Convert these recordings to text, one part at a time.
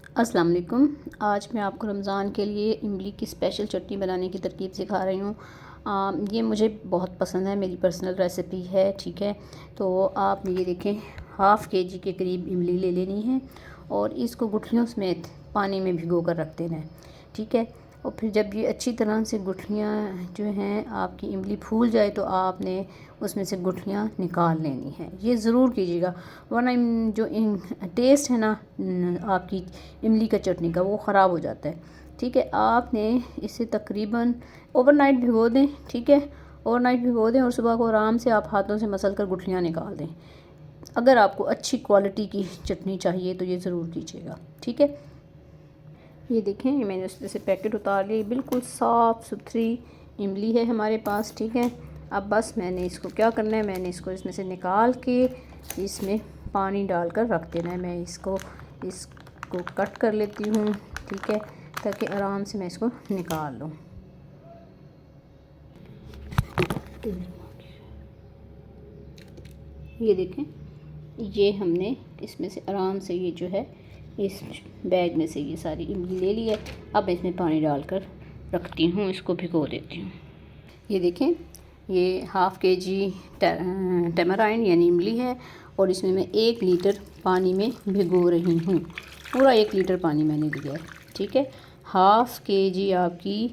अस्सलाम वालेकुम। आज मैं आपको रमज़ान के लिए इमली की स्पेशल चटनी बनाने की तरकीब सिखा रही हूँ। ये मुझे बहुत पसंद है, मेरी पर्सनल रेसिपी है। ठीक है, तो आप ये देखें, हाफ़ केजी के करीब इमली ले लेनी है और इसको गुठलियों समेत पानी में भिगो कर रख देना है। ठीक है, और फिर जब ये अच्छी तरह से गुठलियाँ जो हैं आपकी इमली फूल जाए तो आपने उसमें से गुठलियाँ निकाल लेनी है। ये ज़रूर कीजिएगा, वरना जो टेस्ट है ना आपकी इमली का चटनी का, वो ख़राब हो जाता है। ठीक है, आपने इसे तकरीबन ओवरनाइट भिगो दें। ठीक है, ओवरनाइट भिगो दें और सुबह को आराम से आप हाथों से मसल कर गुठलियाँ निकाल दें। अगर आपको अच्छी क्वालिटी की चटनी चाहिए तो ये ज़रूर कीजिएगा। ठीक है, ये देखें, ये मैंने उसमें से पैकेट उतार लिया। बिल्कुल साफ़ सुथरी इमली है हमारे पास। ठीक है, अब बस मैंने इसको क्या करना है, मैंने इसको इसमें से निकाल के इसमें पानी डालकर रख देना है। मैं इसको कट कर लेती हूँ। ठीक है, ताकि आराम से मैं इसको निकाल लूँ। ये देखें, ये हमने इसमें से आराम से ये जो है इस बैग में से ये सारी इमली ले ली है। अब इसमें पानी डालकर रखती हूँ, इसको भिगो देती हूँ। ये देखें, ये हाफ़ केजी टैमराइंड यानी इमली है और इसमें मैं 1 लीटर पानी में भिगो रही हूँ। पूरा 1 लीटर पानी मैंने लिया है। ठीक है, हाफ़ केजी आपकी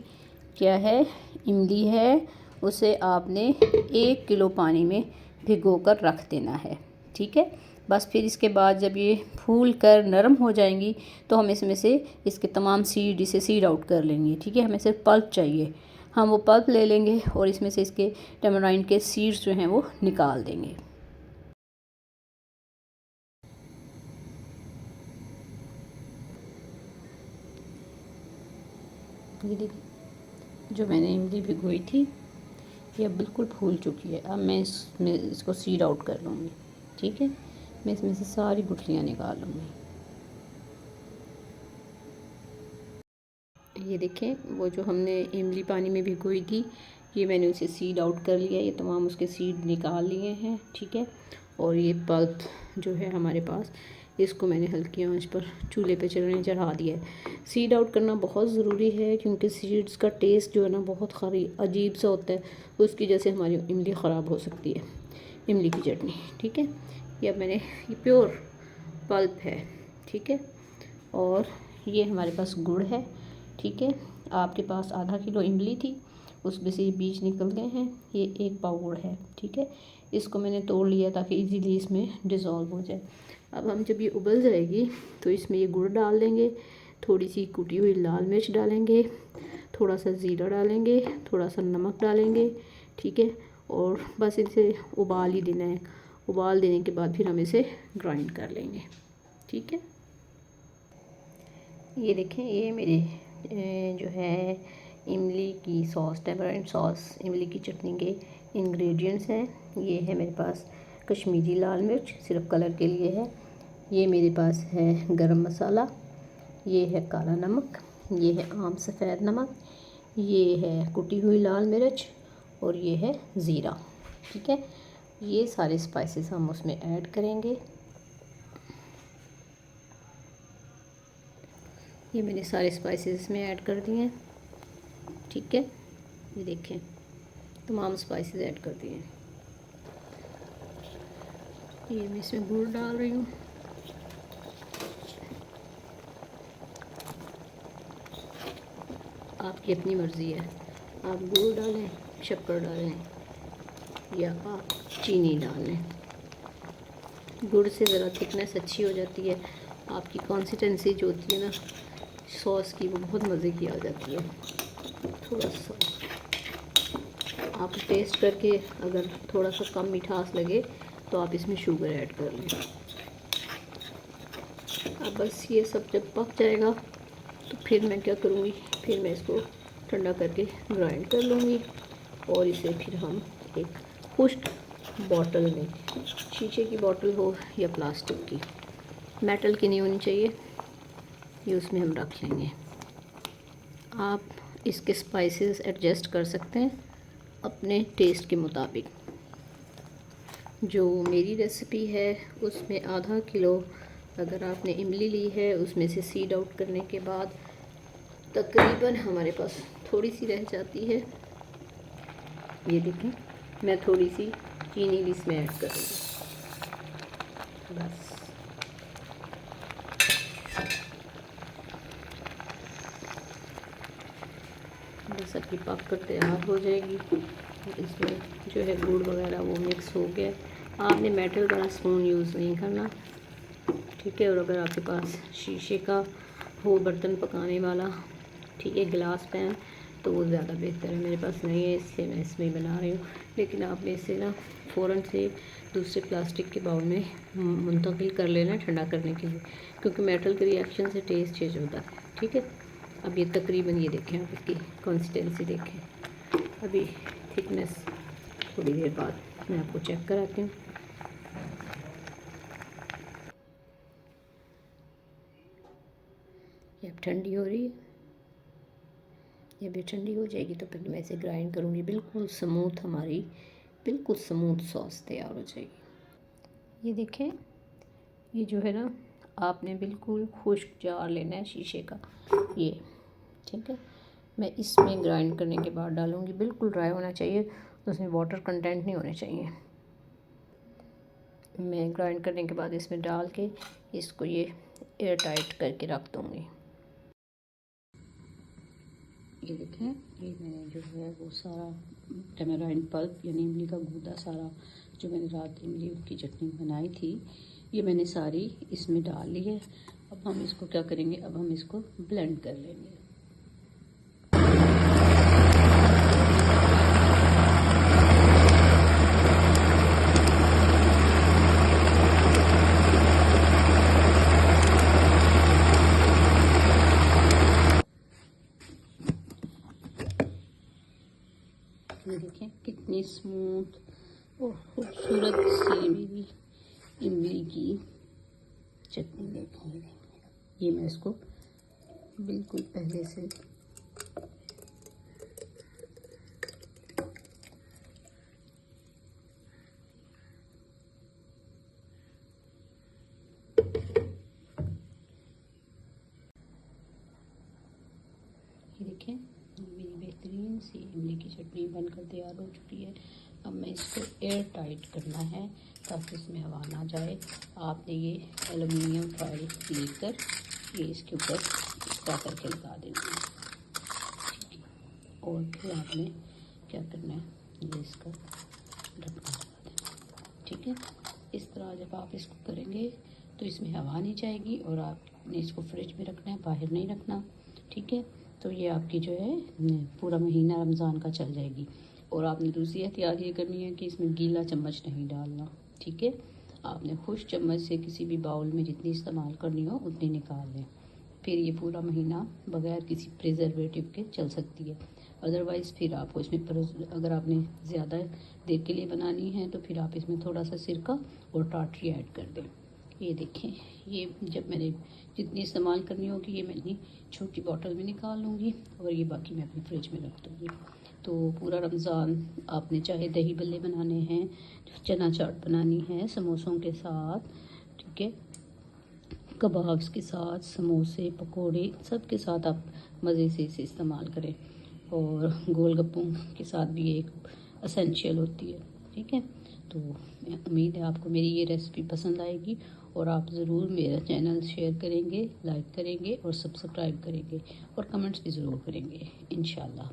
क्या है इमली है, उसे आपने 1 किलो पानी में भिगो कर रख देना है। ठीक है, बस फिर इसके बाद जब ये फूल कर नरम हो जाएंगी तो हम इसमें से इसके तमाम सीड इसे सीड आउट कर लेंगे। ठीक है, हमें सिर्फ पल्प चाहिए, हम वो पल्प ले लेंगे और इसमें से इसके टैमराइंड के सीड्स जो हैं वो निकाल देंगे। ये देखिए, जो मैंने इमली भिगोई थी ये अब बिल्कुल फूल चुकी है। अब मैं इसमें इसको सीड आउट कर लूँगी। ठीक है, मैं इसमें से सारी गुठलियाँ निकाल लूँगी। ये देखें, वो जो हमने इमली पानी में भिगोई थी, ये मैंने उसे सीड आउट कर लिया। ये तमाम उसके सीड निकाल लिए हैं। ठीक है, और ये पल्प जो है हमारे पास, इसको मैंने हल्की आंच पर चूल्हे पे चढ़ा दिया है। सीड आउट करना बहुत ज़रूरी है, क्योंकि सीड्स का टेस्ट जो है ना बहुत अजीब सा होता है, उसकी वजह से हमारी इमली ख़राब हो सकती है, इमली की चटनी। ठीक है, ये अब मैंने ये प्योर पल्प है। ठीक है, और ये हमारे पास गुड़ है। ठीक है, आपके पास आधा किलो इमली थी, उसमें से ये बीज निकल गए हैं। ये 1 पाव गुड़ है। ठीक है, इसको मैंने तोड़ लिया ताकि इजीली इसमें डिज़ोल्व हो जाए। अब हम जब ये उबल जाएगी तो इसमें ये गुड़ डाल देंगे, थोड़ी सी कुटी हुई लाल मिर्च डालेंगे, थोड़ा सा ज़ीरा डालेंगे, थोड़ा सा नमक डालेंगे। ठीक है, और बस इसे उबाल ही देना है। उबाल देने के बाद फिर हम इसे ग्राइंड कर लेंगे। ठीक है, ये देखें, ये मेरे जो है इमली की सॉस, टैमरिंड सॉस, इमली की चटनी के इंग्रेडिएंट्स हैं। ये है मेरे पास कश्मीरी लाल मिर्च, सिर्फ कलर के लिए है। ये मेरे पास है गरम मसाला, ये है काला नमक, ये है आम सफ़ेद नमक, ये है कुटी हुई लाल मिर्च और ये है ज़ीरा। ठीक है, ये सारे स्पाइसेस हम उसमें ऐड करेंगे। ये मैंने सारे स्पाइसेस इसमें ऐड कर दिए हैं। ठीक है, ये देखें, तमाम स्पाइसेस ऐड कर दिए हैं। ये मैं इसमें गुड़ डाल रही हूँ। आपकी अपनी मर्ज़ी है, आप गुड़ डालें, शक्कर डालें या आप चीनी डाल लें। गुड़ से ज़रा थिकनेस अच्छी हो जाती है, आपकी कंसिस्टेंसी जो होती है ना सॉस की, वो बहुत मज़े की आ जाती है। थोड़ा सा आप टेस्ट करके अगर थोड़ा सा कम मिठास लगे तो आप इसमें शुगर ऐड कर लें। अब बस ये सब जब पक जाएगा तो फिर मैं क्या करूँगी, फिर मैं इसको ठंडा करके ग्राइंड कर लूँगी और इसे फिर हम एक खुश्क बॉटल में, शीशे की बॉटल हो या प्लास्टिक की, मेटल की नहीं होनी चाहिए, ये उसमें हम रख लेंगे। आप इसके स्पाइसेस एडजस्ट कर सकते हैं अपने टेस्ट के मुताबिक। जो मेरी रेसिपी है उसमें आधा किलो अगर आपने इमली ली है उसमें से सीड आउट करने के बाद तकरीबन हमारे पास थोड़ी सी रह जाती है। ये देखें, मैं थोड़ी सी चीनी भी इसमें ऐड करूँगी बस। बस अब ये पक कर तैयार हो जाएगी। इसमें जो है गुड़ वगैरह वो मिक्स हो गया। आपने मेटल वाला स्पून यूज़ नहीं करना, ठीक है। और अगर आपके पास शीशे का हो बर्तन पकाने वाला, ठीक है, गिलास पैन, तो वो ज़्यादा बेहतर है। मेरे पास नहीं है इसलिए मैं इसमें ही बना रही हूँ। लेकिन आपने इसे ना फ़ौरन से दूसरे प्लास्टिक के बाउल में मुंतकिल कर लेना ठंडा करने के लिए, क्योंकि मेटल के रिएक्शन से टेस्ट चेंज होता है, ठीक है। अब ये तकरीबन, ये देखें आप इसकी कंसिस्टेंसी देखें, अभी थिकनेस थोड़ी देर बाद मैं आपको चेक कराती हूँ। ये अब ठंडी हो रही है, ये भी ठंडी हो जाएगी तो फिर मैं इसे ग्राइंड करूँगी। बिल्कुल स्मूथ हमारी, बिल्कुल स्मूथ सॉस तैयार हो जाएगी। ये देखें, ये जो है ना, आपने बिल्कुल खुश्क जार लेना है शीशे का, ये, ठीक है। मैं इसमें ग्राइंड करने के बाद डालूँगी, बिल्कुल ड्राई होना चाहिए, उसमें वाटर कंटेंट नहीं होने चाहिए। मैं ग्राइंड करने के बाद इसमें डाल के इसको ये एयर टाइट करके रख दूँगी। ये देखें, ये मैंने जो है वो सारा टैमराइंड पल्प यानी इमली का गूदा सारा, जो मैंने रात इमली की चटनी बनाई थी, ये मैंने सारी इसमें डाल ली है। अब हम इसको क्या करेंगे, अब हम इसको ब्लेंड कर लेंगे। ये देखें कितनी स्मूथ और खूबसूरत सी मेरी इमली की चटनी देखें। ये मैं इसको बिल्कुल पहले से ये देखें, मेरी बेहतरीन सी इमली की चटनी बनकर तैयार हो चुकी है। अब मैं इसको एयर टाइट करना है ताकि इसमें हवा ना जाए। आपने ये एलुमिनियम फॉइल लेकर ये इसके ऊपर इस तरह करके लगा देना है, और फिर आपने क्या करना है, ये इसका ढक्कन लगा देना, ठीक है। इस तरह जब आप इसको करेंगे तो इसमें हवा नहीं जाएगी, और आपने इसको फ्रिज में रखना है, बाहर नहीं रखना, ठीक है। तो ये आपकी जो है पूरा महीना रमज़ान का चल जाएगी। और आपने दूसरी एहतियात ये करनी है कि इसमें गीला चम्मच नहीं डालना, ठीक है। आपने खुश चम्मच से किसी भी बाउल में जितनी इस्तेमाल करनी हो उतनी निकाल लें, फिर ये पूरा महीना बगैर किसी प्रिजर्वेटिव के चल सकती है। अदरवाइज़ फिर आपको इसमें अगर आपने ज़्यादा देर के लिए बनानी है तो फिर आप इसमें थोड़ा सा सिरका और टाटरी ऐड कर दें। ये देखें, ये जब मैंने जितनी इस्तेमाल करनी होगी ये मैं अपनी छोटी बॉटल में निकाल लूँगी, और ये बाकी मैं अपनी फ्रिज में रख दूँगी। तो पूरा रमज़ान आपने चाहे दही बल्ले बनाने हैं, चना चाट बनानी है समोसों के साथ, ठीक है, कबाब्स के साथ, समोसे, पकोड़े, सब के साथ आप मज़े से इसे इस्तेमाल करें। और गोलगप्पों के साथ भी एक असेंशियल होती है, ठीक है। तो उम्मीद है आपको मेरी ये रेसिपी पसंद आएगी, और आप ज़रूर मेरा चैनल शेयर करेंगे, लाइक करेंगे और सब्सक्राइब करेंगे, और कमेंट्स भी ज़रूर करेंगे इंशाल्लाह।